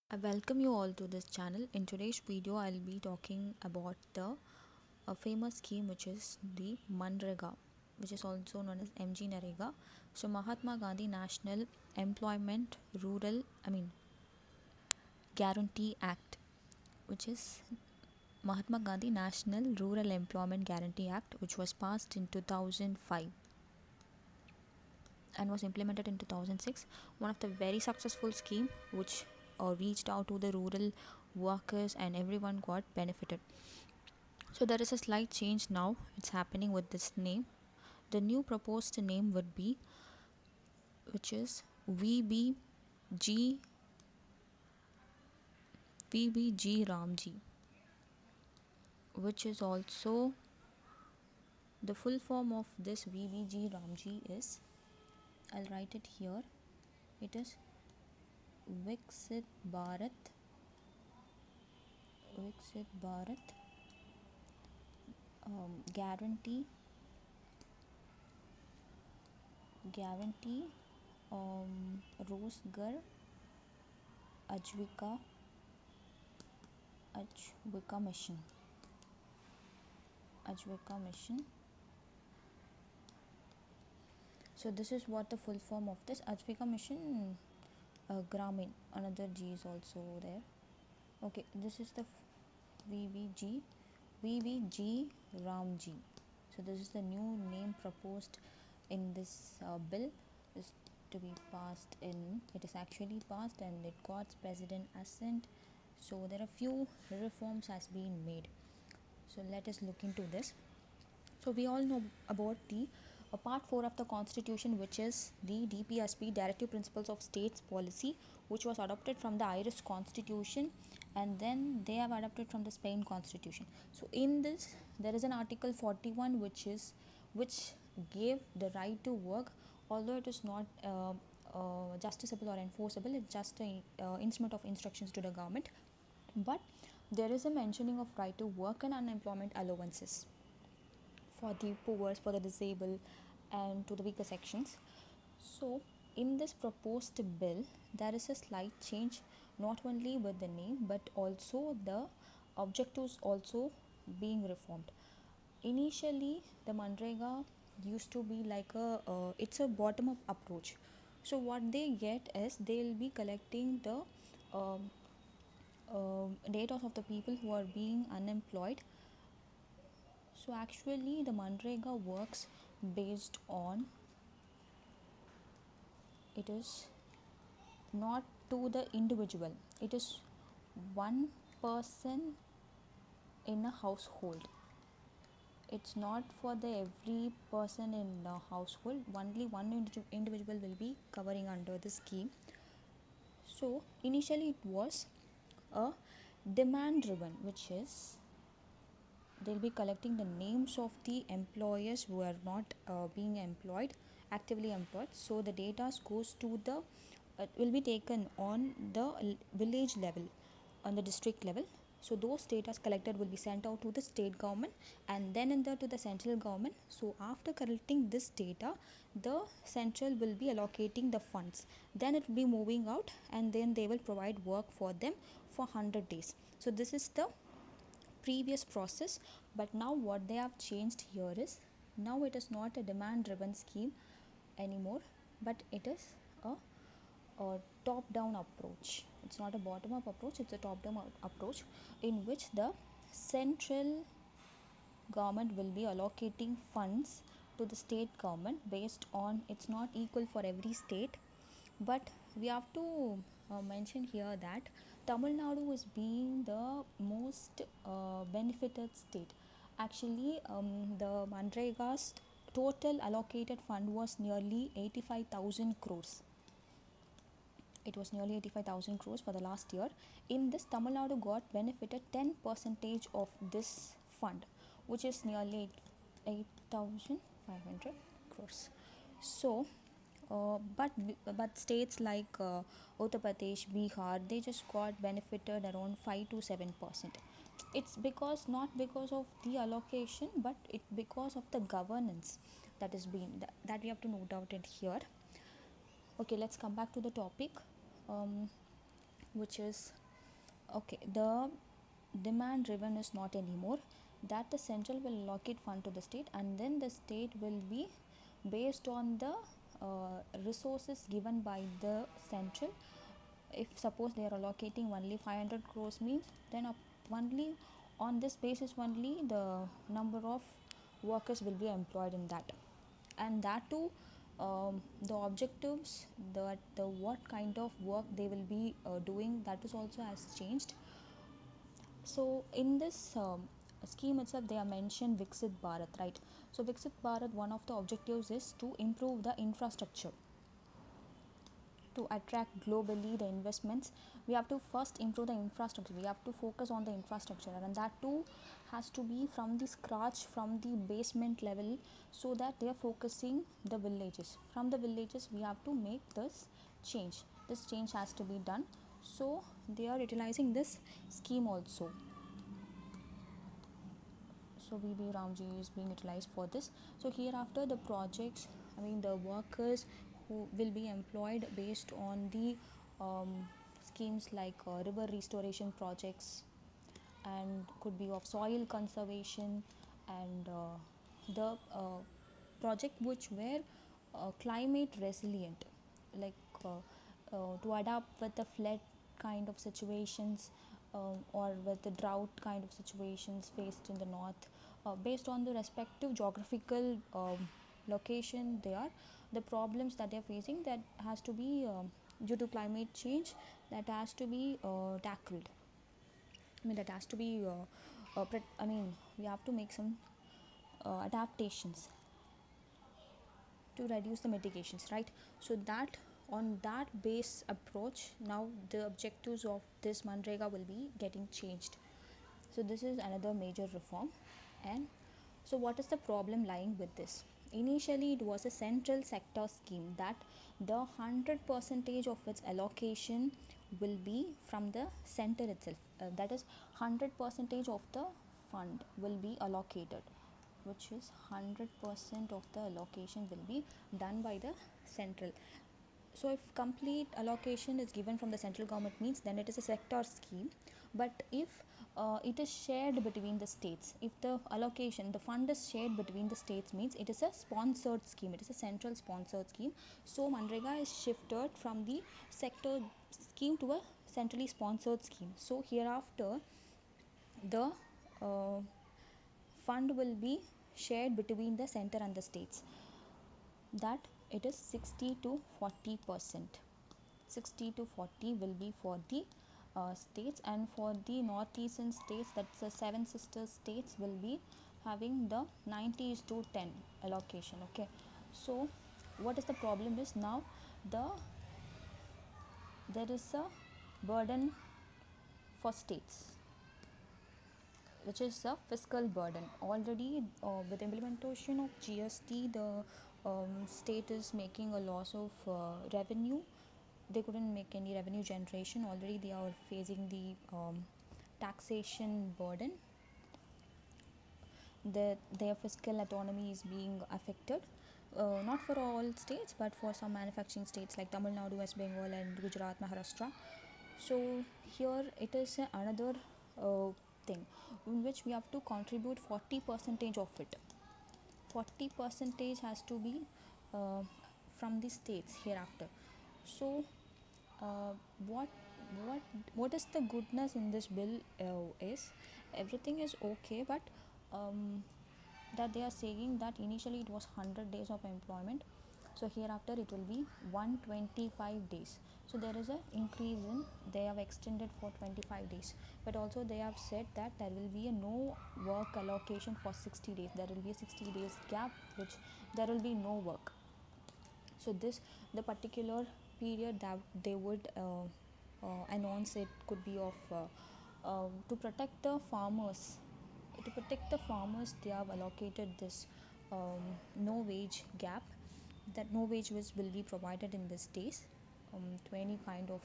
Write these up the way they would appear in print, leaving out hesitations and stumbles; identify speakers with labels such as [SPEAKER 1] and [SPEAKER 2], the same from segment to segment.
[SPEAKER 1] I welcome you all to this channel. In today's video, I'll be talking about the famous scheme which is the Manrega, which is also known as MG Narega. So Mahatma Gandhi National Employment Rural, Guarantee Act, which is Mahatma Gandhi National Rural Employment Guarantee Act, which was passed in 2005 and was implemented in 2006. One of the very successful scheme which reached out to the rural workers and everyone got benefited. So there is a slight change now. It's happening with this name. The new proposed name would be, which is VBG VBG Ramji, which is also the full form of this VBG Ramji is, I'll write it here. It is Viksit Bharat, Viksit Bharat guarantee guarantee Rosgar Ajivika Ajivika Mission. Ajivika Mission. So this is what the full form of this Ajivika Mission Gramin. Another G is also there. Okay, this is the VVG VVG Ramji. So this is the new name proposed in this bill. Is to be passed in. It is actually passed and it got president assent. So there are few reforms has been made. So let us look into this. So we all know about the part 4 of the constitution, which is the DPSP, Directive Principles of States Policy, which was adopted from the Irish constitution and then they have adopted from the Spain constitution. So in this there is an article 41 which gave the right to work, although it is not justiciable or enforceable. It's just a instrument of instructions to the government, but there is a mentioning of right to work and unemployment allowances for the poor, for the disabled, and to the weaker sections. So, in this proposed bill, there is a slight change, not only with the name but also the objectives also being reformed. Initially, the Manrega used to be like it's a bottom up approach. So, what they get is they will be collecting the um, data of the people who are being unemployed. So actually the Manrega works based on, it is not to the individual, it is one person in a household. It's not for the every person in the household, only one individual will be covering under the scheme. So initially it was a demand driven, which is they'll be collecting the names of the employers who are not being employed, actively employed. So the data goes to the will be taken on the village level, on the district level. So those data collected will be sent out to the state government and then in the to the central government. So after collecting this data, the central will be allocating the funds, then it will be moving out and then they will provide work for them for 100 days. So this is the previous process, but now what they have changed here is, now it is not a demand driven scheme anymore, but it is a top down approach. It's not a bottom up approach, it's a top down approach in which the central government will be allocating funds to the state government based on, it's not equal for every state, but we have to mention here that Tamil Nadu is being the most benefited state. Actually, the Manrega's total allocated fund was nearly 85,000 crores. It was nearly 85,000 crores for the last year. In this, Tamil Nadu got benefited 10 percentage of this fund, which is nearly 8,500 crores. So, but states like Uttar Pradesh, Bihar, they just got benefited around 5 to 7%. It's because, not because of the allocation, but it because of the governance that is being that we have to note out it here. Okay, let's come back to the topic. um, which is okay, the demand driven is not anymore, that the central will allocate fund to the state, and then the state will be based on the resources given by the central. If suppose they are allocating only 500 crores means, then only on this basis only the number of workers will be employed in that, and that too, the objectives, the what kind of work they will be doing, that is also has changed. So in this scheme itself, they are mentioned Viksit Bharat, right? So Viksit Bharat, one of the objectives is to improve the infrastructure to attract globally the investments. We have to first improve the infrastructure, we have to focus on the infrastructure, and that too has to be from the scratch, from the basement level, so that they are focusing the villages. From the villages we have to make this change has to be done. So they are utilizing this scheme also. So VB Ramji is being utilized for this. So hereafter the projects, the workers who will be employed based on the schemes like river restoration projects, and could be of soil conservation, and the project which were climate resilient, like to adapt with the flood kind of situations, or with the drought kind of situations faced in the north, based on the respective geographical location they are, the problems that they are facing, that has to be due to climate change, that has to be tackled. That has to be we have to make some adaptations to reduce the mitigations, right? So that, on that base approach, now the objectives of this Manrega will be getting changed. So this is another major reform. And so what is the problem lying with this? Initially it was a central sector scheme, that the 100 percentage of its allocation will be from the center itself, that is 100 percentage of the fund will be allocated, which is 100% of the allocation will be done by the central. So if complete allocation is given from the central government means, then it is a sector scheme. But if it is shared between the states, if the allocation, the fund is shared between the states means, it is a sponsored scheme, it is a central sponsored scheme. So Manrega is shifted from the sector scheme to a centrally sponsored scheme. So hereafter the uh, fund will be shared between the center and the states, that it is 60 to 40%. 60 to 40 will be for the states, and for the northeastern states, that's the seven sister states, will be having the 90 to 10 allocation. Okay, so what is the problem is, now there is a burden for states, which is a fiscal burden. Already with implementation of GST, the state is making a loss of revenue. They couldn't make any revenue generation. Already they are facing the taxation burden. Their fiscal autonomy is being affected. Not for all states, but for some manufacturing states like Tamil Nadu, West Bengal, and Gujarat, Maharashtra. So here it is another thing in which we have to contribute 40 percentage of it. 40 percentage has to be uh, from the states hereafter. So uh, what what what is the goodness in this bill is, everything is okay, but um, that they are saying that initially it was 100 days of employment, so hereafter it will be 125 days. So there is a increase in, they have extended for 25 days, but also they have said that there will be a no work allocation for 60 days. There will be a 60 days gap, which there will be no work. So this, the particular period that they would announce, it could be of to protect the farmers. To protect the farmers, they have allocated this no wage gap, that no wage will be provided in these days to any kind of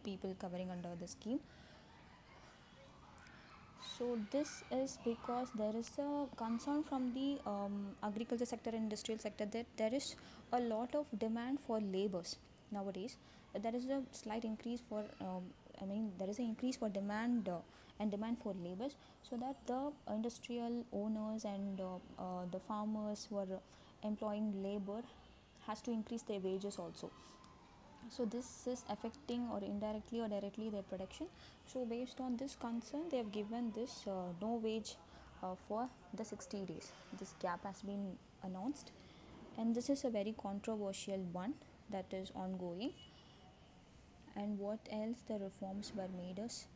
[SPEAKER 1] people covering under the scheme. So this is because there is a concern from the agriculture sector and industrial sector, that there is a lot of demand for labors nowadays. there is a slight increase for there is an increase for demand and demand for labors, so that the industrial owners and the farmers who are employing labor has to increase their wages also. So this is affecting or indirectly or directly their production. So based on this concern, they have given this no wage for the 60 days. This gap has been announced, and this is a very controversial one that is ongoing. And what else the reforms were made is,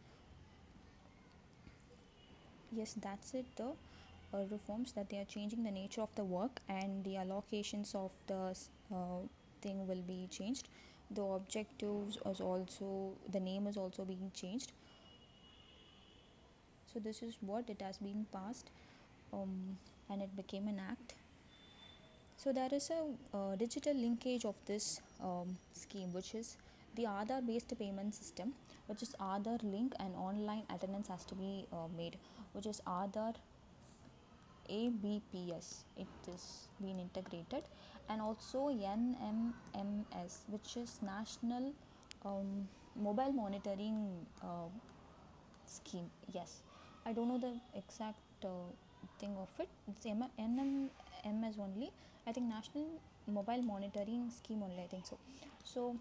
[SPEAKER 1] yes, that's it, the reforms that they are changing the nature of the work, and the allocations of the thing will be changed. The objectives is also, the name is also being changed. So this is what it has been passed, and it became an act. So there is a digital linkage of this scheme, which is the Aadhaar based payment system, which is Aadhaar link and online attendance has to be made, which is Aadhaar ABPS. It is being integrated, and also NMMS, which is National Mobile Monitoring Scheme. Yes, I don't know the exact thing of it. It's NMMS only. I think National Mobile Monitoring Scheme only, I think so. So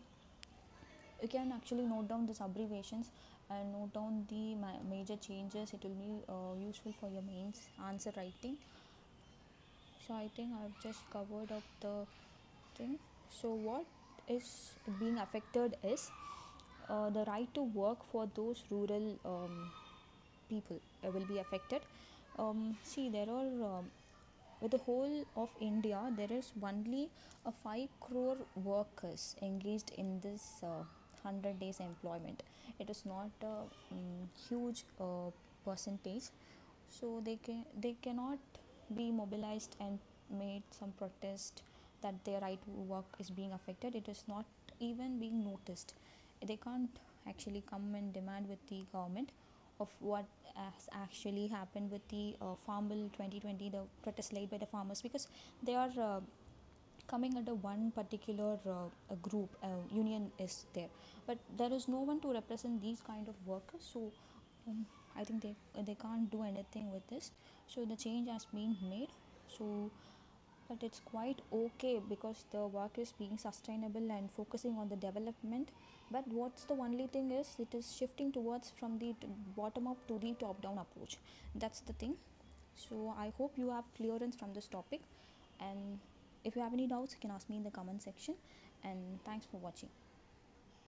[SPEAKER 1] you can actually note down these abbreviations and note down the major changes. It will be useful for your mains answer writing. So I think I've just covered up the thing. So what is being affected is the right to work for those rural people will be affected. See, there are with the whole of India, there is only a 5 crore workers engaged in this 100 days employment. It is not a huge percentage, so they cannot be mobilized and made some protest that their right to work is being affected. It is not even being noticed. They can't actually come and demand with the government of what has actually happened with the Farm Bill 2020, the protest laid by the farmers, because they are coming under one particular group, union is there, but there is no one to represent these kind of workers. So I think they can't do anything with this. So the change has been made. So but it's quite okay because the work is being sustainable and focusing on the development. But what's the only thing is, it is shifting towards from the bottom up to the top down approach. That's the thing. So I hope you have clearance from this topic, and if you have any doubts, you can ask me in the comment section. And thanks for watching.